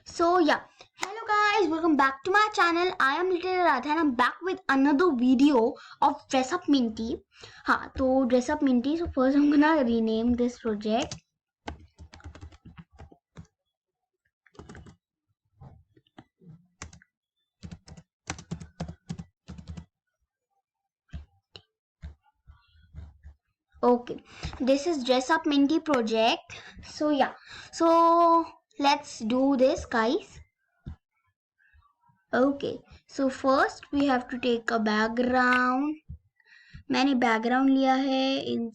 So yeah, hello guys, welcome back to my channel. I am Little Radha and I'm back with another video of Dress Up Minty. हाँ तो Dress Up Minty. So first I'm gonna rename this project. Okay, this is Dress Up Minty project. So yeah, so let's do this guys. Okay, so first we have to take a background. मैंने background लिया है in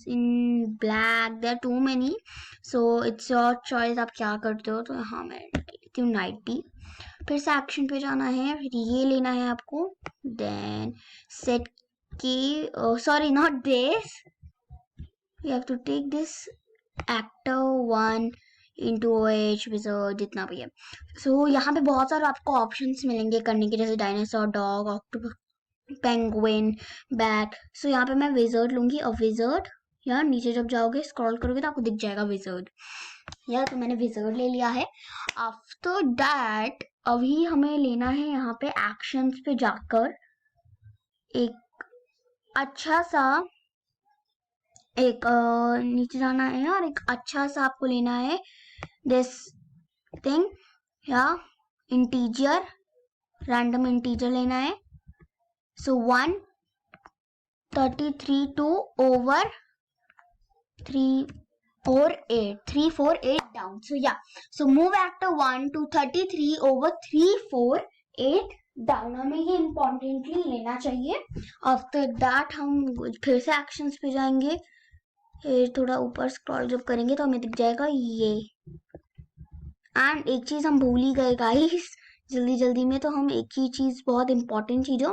black. There too many, so it's your choice आप क्या करते हो. तो हाँ मैं लेती हूँ 90. फिर से एक्शन पे जाना है, फिर ये लेना है आपको. देन सेट की sorry not this, you have to take this actor 1 into OH wizard जितना भी है. सो यहाँ पे बहुत सारे आपको ऑप्शंस मिलेंगे करने के, जैसे dinosaur, dog, octopus, penguin, bat. So यहाँ पे मैं विजर्ड लूंगी. और विजर्ड यार नीचे जब जाओगे स्क्रॉल करोगे तो आपको दिख जाएगा विजर्ड. यार तो मैंने विजर्ड ले लिया है. आफ्टर दैट अभी हमें लेना है यहाँ पे एक्शंस पे जाकर एक अच्छा सा नीचे जाना है और एक अच्छा सा आपको लेना है दिस थिंग या इंटीजर, रैंडम इंटीजर लेना है. So 133 to over 348 down. So yeah, so move actor 1 to 33 over 348 down. हमें ये इम्पोर्टेंटली लेना चाहिए. आफ्टर दैट हम फिर से एक्शंस पे जाएंगे. थोड़ा ऊपर स्क्रॉल जब करेंगे तो हमें दिख जाएगा ये. एंड एक चीज हम भूल ही गए गाइस, जल्दी में. तो हम एक ही चीज, बहुत इंपॉर्टेंट चीज हो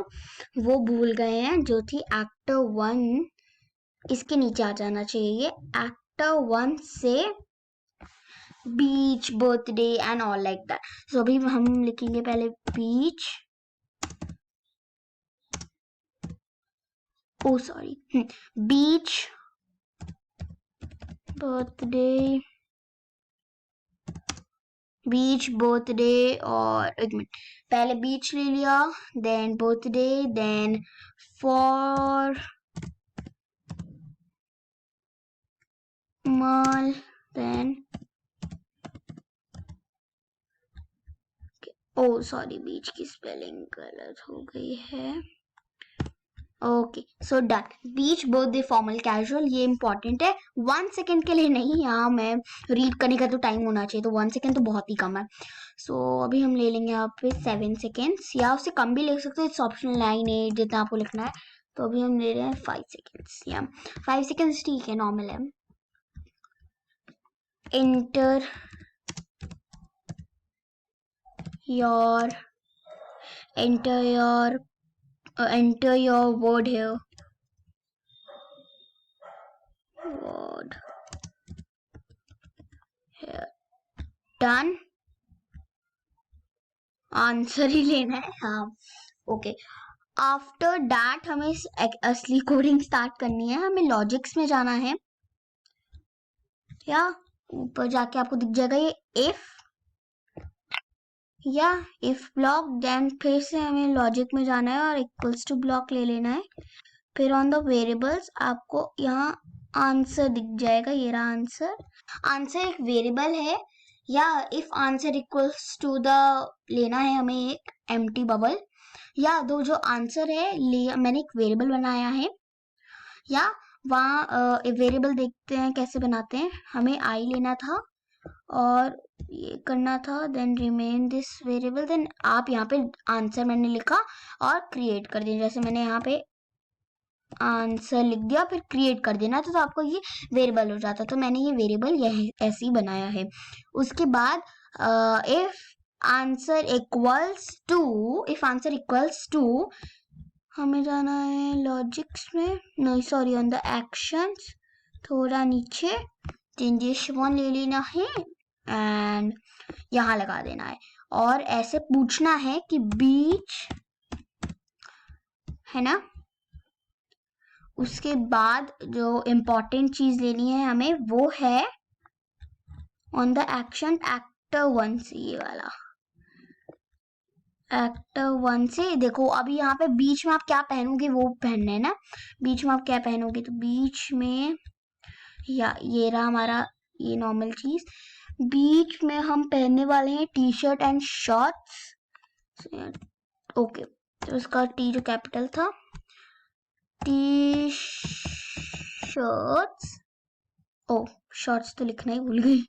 वो भूल गए हैं, जो थी एक्टर 1. इसके नीचे आ जाना चाहिए. Actor 1 say beach, birthday and all like that. So अभी हम लिखेंगे पहले beach, oh sorry, beach, birthday, beach, birthday. और एक मिनट, पहले बीच ले लिया, then birthday, then formal, then oh sorry beach की स्पेलिंग गलत हो गई है. Okay so done. Beach, birthday, formal, casual, ये इंपॉर्टेंट है. 1 सेकेंड के लिए नहीं, यहाँ मैं रीड करने का तो टाइम होना चाहिए, तो 1 सेकेंड तो बहुत ही कम है. सो अभी हम ले लेंगे यहाँ पे 7 सेकेंड्स, या उससे कम भी ले सकते हो. इट्स ऑप्शनल, 9, 8 जितना आपको लिखना है. तो अभी हम ले रहे हैं 5 सेकेंड्स. या 5 सेकेंड्स ठीक है, नॉर्मल है. Enter your enter your word here. Word here. Done. Answer ही लेना है. हाँ ओके. आफ्टर दैट हमें असली कोडिंग स्टार्ट करनी है. हमें लॉजिक्स में जाना है, या ऊपर जाके आपको दिख जाएगा ये इफ या इफ ब्लॉक. देन फिर से हमें लॉजिक में जाना है और इक्वल्स टू ब्लॉक ले लेना है. फिर ऑन द वेरिएबल्स आपको यहाँ आंसर दिख जाएगा. ये रहा आंसर. आंसर एक वेरिएबल है, या if answer equals to the लेना है हमें एक एम्प्टी बबल. या दो जो आंसर है मैंने एक वेरिएबल बनाया है, या वहाँ वेरिएबल देखते हैं कैसे बनाते हैं. हमें आई लेना था और ये करना था, then rename this variable. Then आप यहाँ पे आंसर मैंने लिखा और क्रिएट कर दिया. जैसे मैंने यहाँ पे आंसर लिख दिया, फिर क्रिएट कर देना था, तो आपको ये वेरिएबल हो जाता. तो मैंने ये वेरिएबल ऐसे ही बनाया है. उसके बाद इफ आंसर इक्वल्स टू हमें जाना है लॉजिक्स में, नहीं सॉरी ऑन द एक्शंस, थोड़ा नीचे चेंजेस 1 ले लेना है एंड यहाँ लगा देना है. और ऐसे पूछना है कि बीच है ना. उसके बाद जो इम्पोर्टेंट चीज लेनी है हमें वो है ऑन द एक्शन एक्टर 1 से ये वाला. एक्टर 1 से देखो, अभी यहाँ पे बीच में आप क्या पहनोगे वो पहनना है ना। बीच में आप क्या पहनोगे, तो बीच में या ये रहा हमारा ये नॉर्मल चीज। बीच में हम पहनने वाले हैं T shirt and shorts. Okay, तो इसका टी जो कैपिटल था, टी शर्ट्स। ओ, शॉर्ट्स तो लिखना ही भूल गई।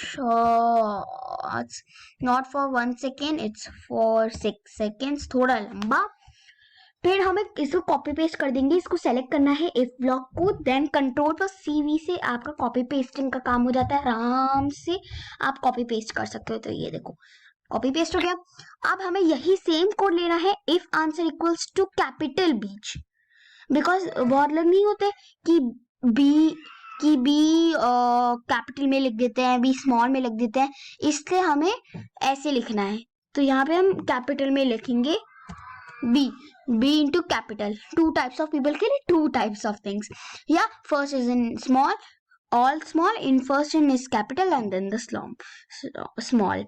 Shorts, not for 1 second, it's for 6 seconds, थोड़ा लंबा। फिर हम इसको कॉपी पेस्ट कर देंगे। इसको सेलेक्ट करना है इफ ब्लॉक को, देन कंट्रोल पर CV से आपका कॉपी पेस्टिंग का काम हो जाता है। आराम से आप कॉपी पेस्ट कर सकते हो। तो ये देखो कॉपी पेस्ट हो गया। अब हमें यही सेम कोड लेना है if answer equals to capital beach, because बहुत लोग नहीं होते कि बी कैपिटल में लिख देते हैं, बी स्मॉल में लिख देते हैं, इसलिए हमें ऐसे लिखना है। तो यहाँ पे हम कैपिटल में लिखेंगे B into capital. 2 types of people के लिए 2 टाइप्स ऑफ थिंग्स। या first is in small, all small, in first in is capital and then the small,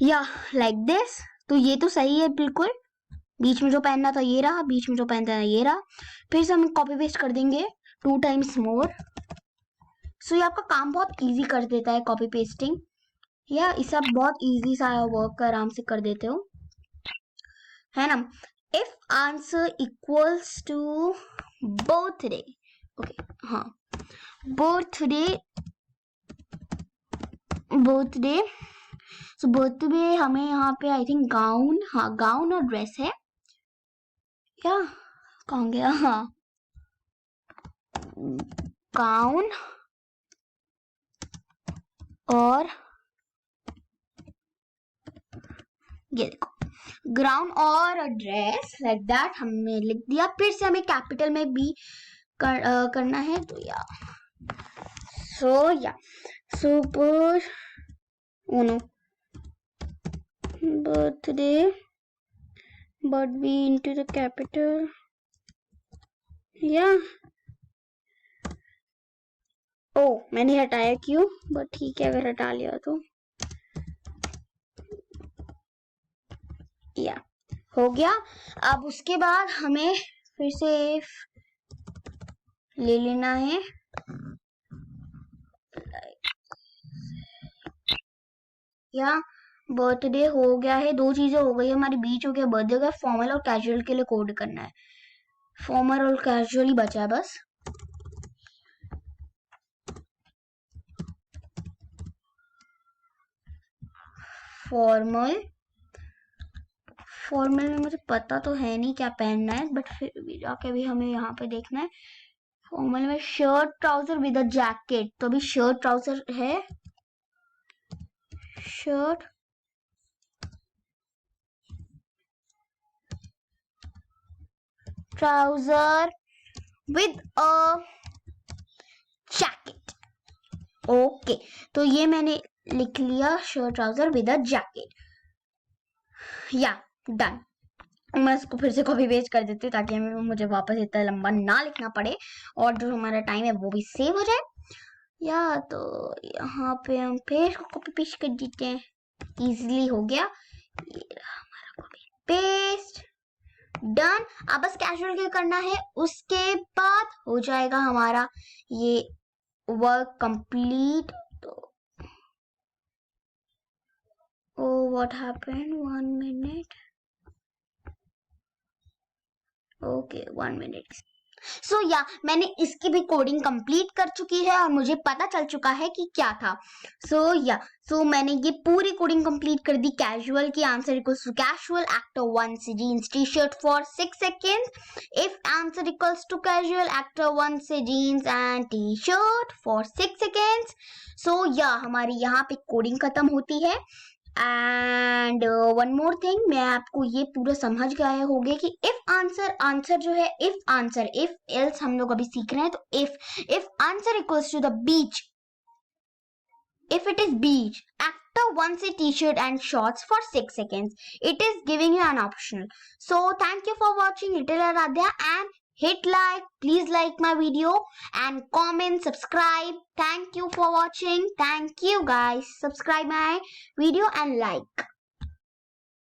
yeah, like this। तो ये तो सही है बिल्कुल। बीच में जो पहनना था ये रहा, बीच में जो पहनना था ये रहा। फिर से हम कॉपी पेस्ट कर देंगे 2 times more। सो ये आपका काम बहुत इजी कर देता है कॉपी पेस्टिंग, या इसे आप बहुत इजी सा वर्क आराम से कर देते हो, है ना। If answer equals to birthday, okay, हाँ, बर्थडे, सो बर्थडे हमें यहाँ पे आई थिंक गाउन, हाँ गाउन और ड्रेस है, क्या कहाँ गया, हाँ गाउन और ये देखो ग्राउंड और ड्रेस, लाइक दैट हमने लिख दिया। फिर से हमें कैपिटल में भी करना है। तो या सुपर उनो birthday but be into the capital, या ओ मैंने हटाया क्यों, बट ठीक है अगर हटा लिया तो, या हो गया। अब उसके बाद हमें फिर से ले लेना है, या बर्थडे हो गया है, 2 चीजें हो गई हमारी, बीच हो गया, बर्थडे हो गया। फॉर्मल और कैजुअल के लिए कोड करना है, फॉर्मल और कैजुअल ही बचा है बस। फॉर्मल में मुझे पता तो है नहीं क्या पहनना है, बट फिर भी जाके भी हमें यहाँ पे देखना है। फॉर्मल में shirt trouser with a jacket, तो अभी शर्ट ट्राउजर है, shirt trouser with a jacket. Okay, तो ये मैंने लिख लिया, shirt trouser with a jacket, या डन। मैं इसको फिर से कॉपी पेस्ट कर देती हूँ ताकि मुझे वापस इतना लंबा ना लिखना पड़े और जो हमारा टाइम है वो भी सेव हो जाए। या तो यहाँ पे हम फिर इसको कॉपी पेस्ट कर देते हैं, इजीली हो गया। ये रहा हमारा कॉपी पेस्ट, डन। अब बस कैजुअल क्या करना है, उसके बाद हो जाएगा हमारा ये वर्क कंप्लीट। तो oh what happened, 1 minute, okay 1 minute. So yeah मैंने इसकी भी कोडिंग कंप्लीट कर चुकी है और मुझे पता चल चुका है कि क्या था। सो मैंने ये पूरी कोडिंग कंप्लीट कर दी। कैजुअल की answer equals to casual, actor 1 say jeans T shirt for 6 seconds. If answer equals to casual, actor 1 say jeans and T shirt for 6 seconds. So yeah हमारी यहाँ पे कोडिंग खत्म होती है। एंड वन मोर थिंग, मैं आपको ये पूरा समझ गए होंगे कि इफ आंसर जो है, इफ एल्स हम लोग अभी सीख रहे हैं। तो if answer equals to the beach, if it is beach, actor 1 say t-shirt and shorts for 6 seconds. It is giving you an optional. So thank you for watching Little Aradhya and hit like, please like my video and comment, subscribe. Thank you for watching. Thank you guys. Subscribe my video and like.